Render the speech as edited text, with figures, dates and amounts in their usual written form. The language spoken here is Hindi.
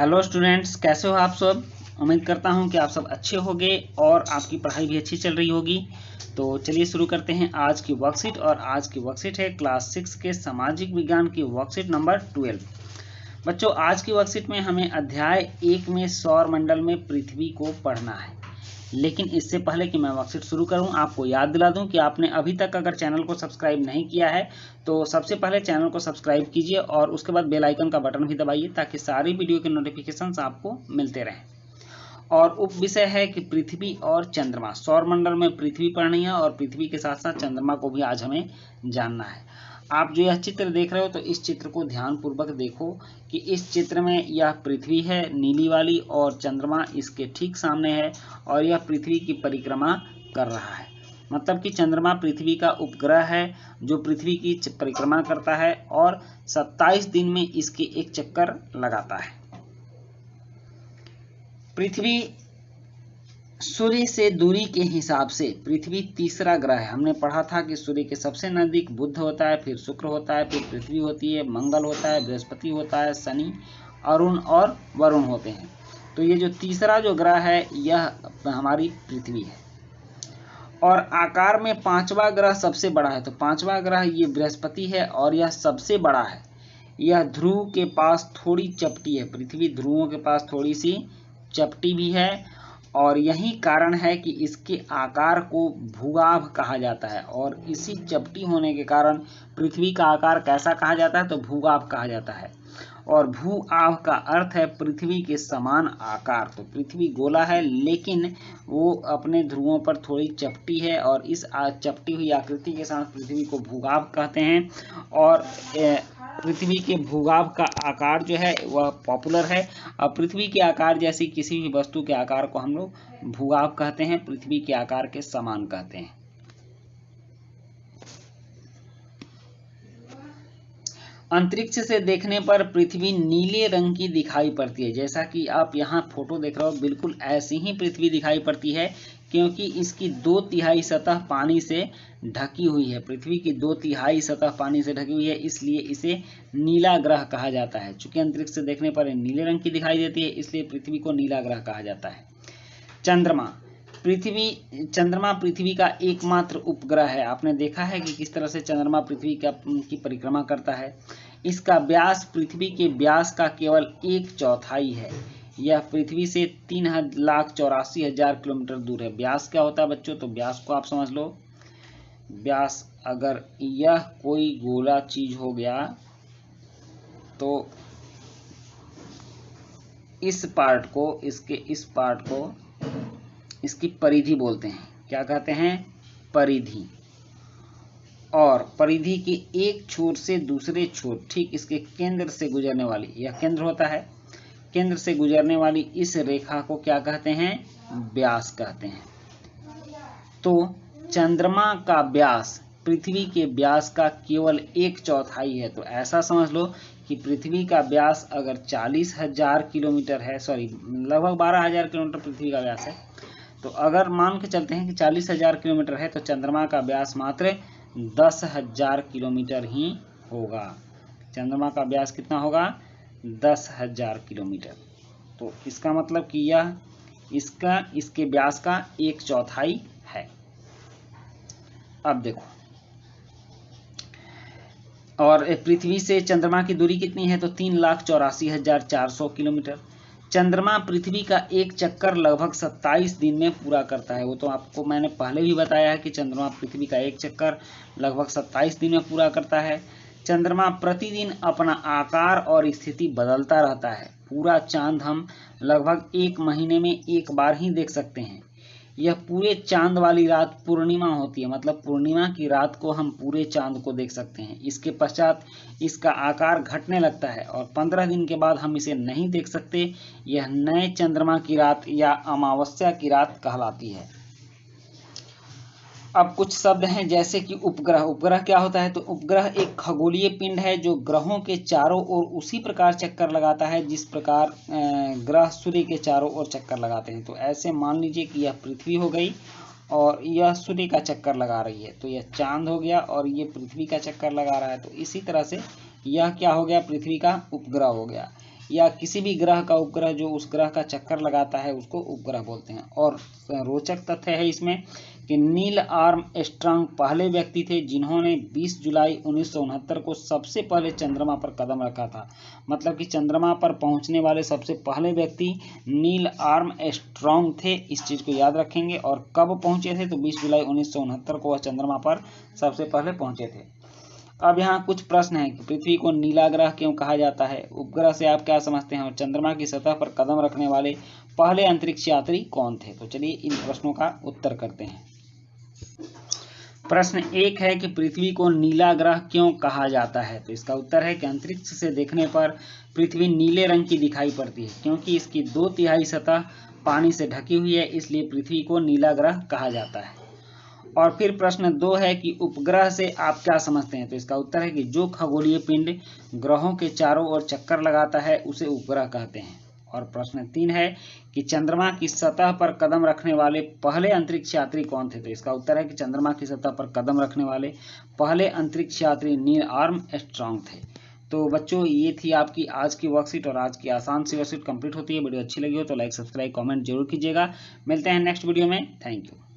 हेलो स्टूडेंट्स, कैसे हो आप सब। उम्मीद करता हूं कि आप सब अच्छे होंगे और आपकी पढ़ाई भी अच्छी चल रही होगी। तो चलिए शुरू करते हैं आज की वर्कशीट। और आज की वर्कशीट है क्लास 6 के सामाजिक विज्ञान की वर्कशीट नंबर 12। बच्चों, आज की वर्कशीट में हमें अध्याय 1 में सौर मंडल में पृथ्वी को पढ़ना है। लेकिन इससे पहले कि मैं वर्कशीट शुरू करूं, आपको याद दिला दूं कि आपने अभी तक अगर चैनल को सब्सक्राइब नहीं किया है तो सबसे पहले चैनल को सब्सक्राइब कीजिए और उसके बाद बेल आइकन का बटन भी दबाइए ताकि सारी वीडियो के नोटिफिकेशंस आपको मिलते रहें। और उप विषय है कि पृथ्वी और चंद्रमा। सौर मंडल में पृथ्वी पढ़नी है और पृथ्वी के साथ साथ चंद्रमा को भी आज हमें जानना है। आप जो यह चित्र देख रहे हो तो इस चित्र को ध्यानपूर्वक देखो कि इस चित्र में यह पृथ्वी है नीली वाली और चंद्रमा इसके ठीक सामने है और यह पृथ्वी की परिक्रमा कर रहा है। मतलब कि चंद्रमा पृथ्वी का उपग्रह है जो पृथ्वी की परिक्रमा करता है और 27 दिन में इसके एक चक्कर लगाता है। पृथ्वी सूर्य से दूरी के हिसाब से पृथ्वी तीसरा ग्रह है। हमने पढ़ा था कि सूर्य के सबसे नजदीक बुध होता है, फिर शुक्र होता है, फिर पृथ्वी होती है, मंगल होता है, बृहस्पति होता है, शनि, अरुण और वरुण होते हैं। तो ये जो तीसरा जो ग्रह है यह हमारी पृथ्वी है। और आकार में पांचवा ग्रह सबसे बड़ा है। तो पांचवा ग्रह ये बृहस्पति है और यह सबसे बड़ा है। यह ध्रुव के पास थोड़ी चपटी है। पृथ्वी ध्रुवों के पास थोड़ी सी चपटी भी है और यही कारण है कि इसके आकार को भूआभ कहा जाता है। और इसी चपटी होने के कारण पृथ्वी का आकार कैसा कहा जाता है, तो भूआभ कहा जाता है। और भूआभ का अर्थ है पृथ्वी के समान आकार। तो पृथ्वी गोला है लेकिन वो अपने ध्रुवों पर थोड़ी चपटी है और इस चपटी हुई आकृति के साथ पृथ्वी को भूआभ कहते हैं। और पृथ्वी के भूभाग का आकार जो है वह पॉपुलर है। अब पृथ्वी के आकार जैसी किसी भी वस्तु के आकार को हम लोग भूभाग कहते हैं, पृथ्वी के आकार के समान कहते हैं। अंतरिक्ष से देखने पर पृथ्वी नीले रंग की दिखाई पड़ती है। जैसा कि आप यहाँ फोटो देख रहे हो, बिल्कुल ऐसी ही पृथ्वी दिखाई पड़ती है क्योंकि इसकी 2/3 सतह पानी से ढकी हुई है। पृथ्वी की 2/3 सतह पानी से ढकी हुई है, इसलिए इसे नीला ग्रह कहा जाता है। चूंकि अंतरिक्ष से देखने पर नीले रंग की दिखाई देती है, इसलिए पृथ्वी को नीला ग्रह कहा जाता है। चंद्रमा पृथ्वी का एकमात्र उपग्रह है। आपने देखा है कि किस तरह से चंद्रमा पृथ्वी की परिक्रमा करता है। इसका व्यास पृथ्वी के व्यास का केवल 1/4 है। यह पृथ्वी से 3,84,000 किलोमीटर दूर है। व्यास क्या होता है बच्चों, तो व्यास को आप समझ लो। व्यास, अगर यह कोई गोला चीज हो गया तो इस पार्ट को इसकी परिधि बोलते हैं। क्या कहते हैं, परिधि। और परिधि के एक छोर से दूसरे छोर, ठीक इसके केंद्र से गुजरने वाली, यह केंद्र होता है, केंद्र से गुजरने वाली इस रेखा को क्या कहते हैं, व्यास कहते हैं। तो चंद्रमा का व्यास पृथ्वी के व्यास का केवल 1/4 है। तो ऐसा समझ लो कि पृथ्वी का व्यास अगर 40,000 किलोमीटर है, लगभग 12,000 किलोमीटर पृथ्वी का व्यास है, तो अगर मान के चलते हैं कि 40,000 किलोमीटर है तो चंद्रमा का व्यास मात्र 10,000 किलोमीटर ही होगा। चंद्रमा का व्यास कितना होगा, 10,000 किलोमीटर। तो इसका मतलब कि यह इसके व्यास का 1/4 है। अब देखो, और पृथ्वी से चंद्रमा की दूरी कितनी है, तो 3,84,400 किलोमीटर। चंद्रमा पृथ्वी का एक चक्कर लगभग 27 दिन में पूरा करता है। वो तो आपको मैंने पहले भी बताया है कि चंद्रमा पृथ्वी का एक चक्कर लगभग 27 दिन में पूरा करता है। चंद्रमा प्रतिदिन अपना आकार और स्थिति बदलता रहता है। पूरा चांद हम लगभग 1 महीने में एक बार ही देख सकते हैं। यह पूरे चांद वाली रात पूर्णिमा होती है, मतलब पूर्णिमा की रात को हम पूरे चांद को देख सकते हैं। इसके पश्चात इसका आकार घटने लगता है और 15 दिन के बाद हम इसे नहीं देख सकते। यह नए चंद्रमा की रात या अमावस्या की रात कहलाती है। अब कुछ शब्द हैं जैसे कि उपग्रह। उपग्रह क्या होता है, तो उपग्रह एक खगोलीय पिंड है जो ग्रहों के चारों ओर उसी प्रकार चक्कर लगाता है जिस प्रकार ग्रह सूर्य के चारों ओर चक्कर लगाते हैं। तो ऐसे मान लीजिए कि यह पृथ्वी हो गई और यह सूर्य का चक्कर लगा रही है, तो यह चांद हो गया और ये पृथ्वी का चक्कर लगा रहा है। तो इसी तरह से यह क्या हो गया, पृथ्वी का उपग्रह हो गया। या किसी भी ग्रह का उपग्रह जो उस ग्रह का चक्कर लगाता है उसको उपग्रह बोलते हैं। और रोचक तथ्य है इसमें कि नील आर्मस्ट्रांग पहले व्यक्ति थे जिन्होंने 20 जुलाई 1969 को सबसे पहले चंद्रमा पर कदम रखा था। मतलब कि चंद्रमा पर पहुंचने वाले सबसे पहले व्यक्ति नील आर्मस्ट्रांग थे, इस चीज़ को याद रखेंगे। और कब पहुंचे थे, तो 20 जुलाई 1969 को वह चंद्रमा पर सबसे पहले पहुंचे थे। अब यहाँ कुछ प्रश्न हैं कि पृथ्वी को नीला ग्रह क्यों कहा जाता है, उपग्रह से आप क्या समझते हैं, और चंद्रमा की सतह पर कदम रखने वाले पहले अंतरिक्ष यात्री कौन थे। तो चलिए इन प्रश्नों का उत्तर करते हैं। प्रश्न 1 है कि पृथ्वी को नीला ग्रह क्यों कहा जाता है। तो इसका उत्तर है कि अंतरिक्ष से देखने पर पृथ्वी नीले रंग की दिखाई पड़ती है, क्योंकि इसकी 2/3 सतह पानी से ढकी हुई है, इसलिए पृथ्वी को नीला ग्रह कहा जाता है। और फिर प्रश्न 2 है कि उपग्रह से आप क्या समझते हैं। तो इसका उत्तर है कि जो खगोलीय पिंड ग्रहों के चारों ओर चक्कर लगाता है उसे उपग्रह कहते हैं। और प्रश्न 3 है कि चंद्रमा की सतह पर कदम रखने वाले पहले अंतरिक्ष यात्री कौन थे। तो इसका उत्तर है कि चंद्रमा की सतह पर कदम रखने वाले पहले अंतरिक्ष यात्री नील आर्मस्ट्रांग थे। तो बच्चों, ये थी आपकी आज की वर्कशीट, और आज की आसान सी वर्कशीट कंप्लीट होती है। वीडियो अच्छी लगी हो तो लाइक, सब्सक्राइब, कमेंट जरूर कीजिएगा। मिलते हैं नेक्स्ट वीडियो में। Thank you.